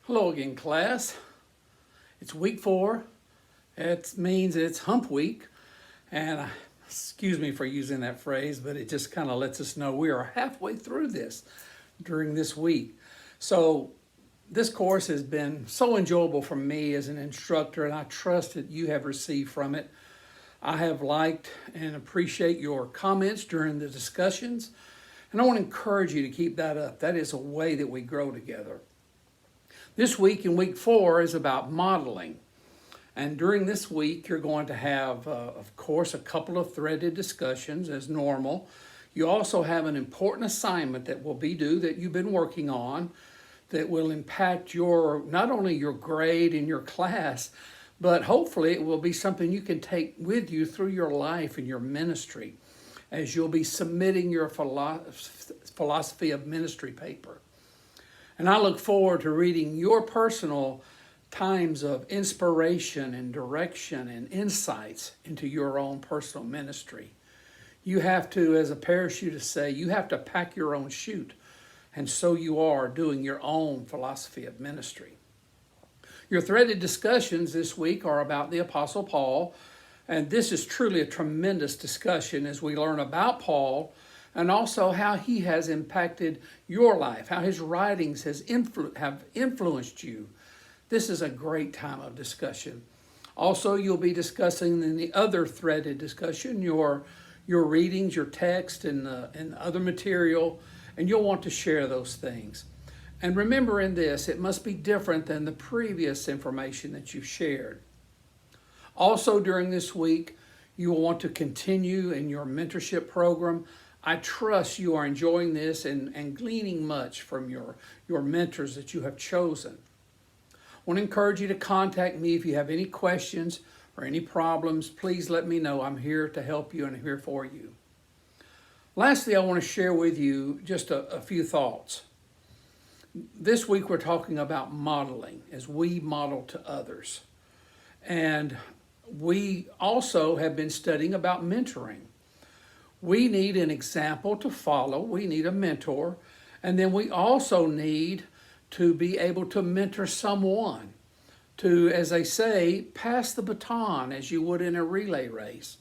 Hello again, class. It's week 4. It means it's hump week. And excuse me for using that phrase, but it just kind of lets us know we are halfway through this during this week. So this course has been so enjoyable for me as an instructor, and I trust that you have received from it. I have liked and appreciate your comments during the discussions, and I want to encourage you to keep that up. That is a way that we grow together. This week in week 4 is about modeling. And during this week, you're going to have, of course, a couple of threaded discussions as normal. You also have an important assignment that will be due that you've been working on that will impact not only your grade in your class, but hopefully it will be something you can take with you through your life and your ministry as you'll be submitting your philosophy of ministry paper. And I look forward to reading your personal times of inspiration and direction and insights into your own personal ministry. You have to, as a parachutist say, you have to pack your own chute. And so you are doing your own philosophy of ministry. Your threaded discussions this week are about the Apostle Paul. And this is truly a tremendous discussion as we learn about Paul and also how he has impacted your life, how his writings have influenced you. This is a great time of discussion. Also, you'll be discussing in the other threaded discussion your readings, your text, and other material, and you'll want to share those things. And remember in this, it must be different than the previous information that you've shared. Also, during this week, you will want to continue in your mentorship program. I trust you are enjoying this and gleaning much from your mentors that you have chosen. I want to encourage you to contact me if you have any questions or any problems. Please let me know. I'm here to help you and I'm here for you. Lastly, I want to share with you just a few thoughts. This week we're talking about modeling as we model to others. And we also have been studying about mentoring. We need an example to follow. We need a mentor. And then we also need to be able to mentor someone to, as they say, pass the baton as you would in a relay race.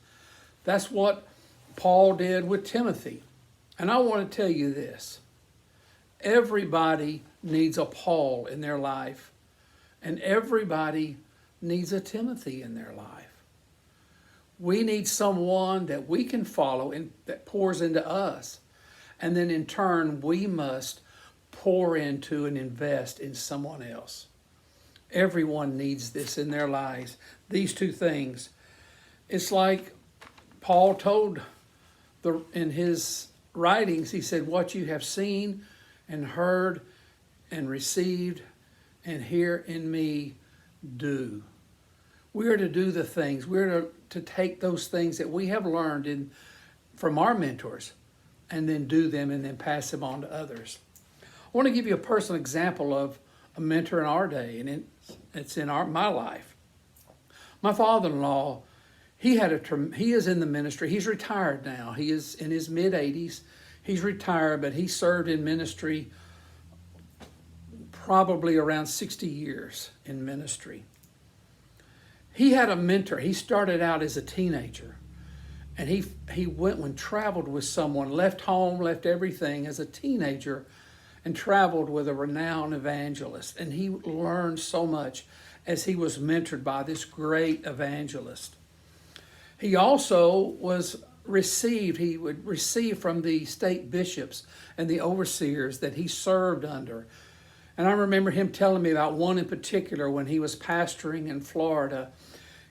That's what Paul did with Timothy. And I want to tell you this. Everybody needs a Paul in their life, and everybody needs a Timothy in their life. We need someone that we can follow and that pours into us. And then in turn, we must pour into and invest in someone else. Everyone needs this in their lives. These two things. It's like Paul told in his writings, he said, what you have seen and heard and received and hear in me, do. We are to do the things. We're to take those things that we have learned from our mentors and then do them and then pass them on to others. I want to give you a personal example of a mentor in our day, and it's in my life. My father-in-law, he is in the ministry. He's retired now. He is in his mid-80s. He's retired, but he served in ministry probably around 60 years in ministry. He had a mentor. He started out as a teenager, and he went and traveled with someone, left home, left everything as a teenager, and traveled with a renowned evangelist. And he learned so much as he was mentored by this great evangelist. He also he would receive from the state bishops and the overseers that he served under. And I remember him telling me about one in particular when he was pastoring in Florida.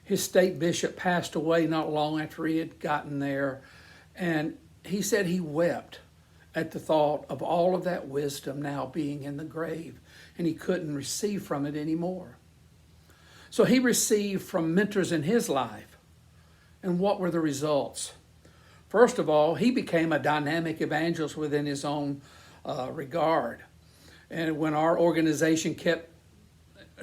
His state bishop passed away not long after he had gotten there. And he said he wept at the thought of all of that wisdom now being in the grave. And he couldn't receive from it anymore. So he received from mentors in his life. And what were the results? First of all, he became a dynamic evangelist within his own regard. And when our organization kept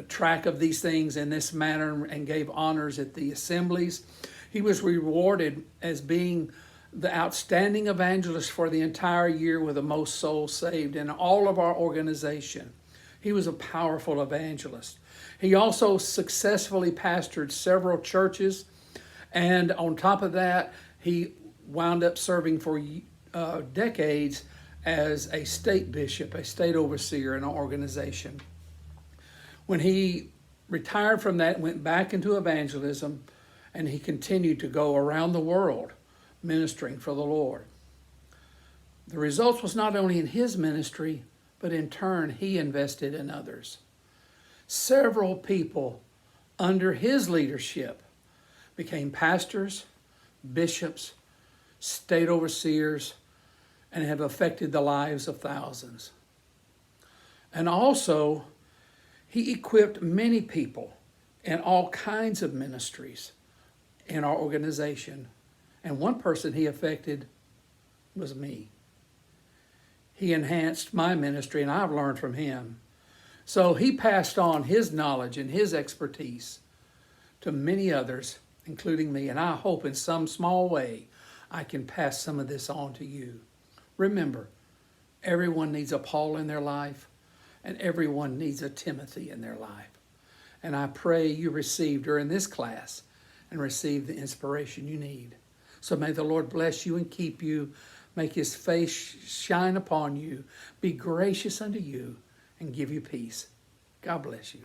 track of these things in this manner and gave honors at the assemblies, he was rewarded as being the outstanding evangelist for the entire year with the most souls saved in all of our organization. He was a powerful evangelist. He also successfully pastored several churches, and on top of that, he wound up serving for decades as a state bishop, a state overseer in an organization. When he retired from that, went back into evangelism, and he continued to go around the world ministering for the Lord. The results was not only in his ministry, but in turn he invested in others. Several people under his leadership became pastors, bishops, state overseers, and have affected the lives of thousands. And also, he equipped many people in all kinds of ministries in our organization. And one person he affected was me. He enhanced my ministry, and I've learned from him. So he passed on his knowledge and his expertise to many others, including me. And I hope in some small way I can pass some of this on to you. Remember, everyone needs a Paul in their life, and everyone needs a Timothy in their life. And I pray you receive during this class and receive the inspiration you need. So may the Lord bless you and keep you, make his face shine upon you, be gracious unto you, and give you peace. God bless you.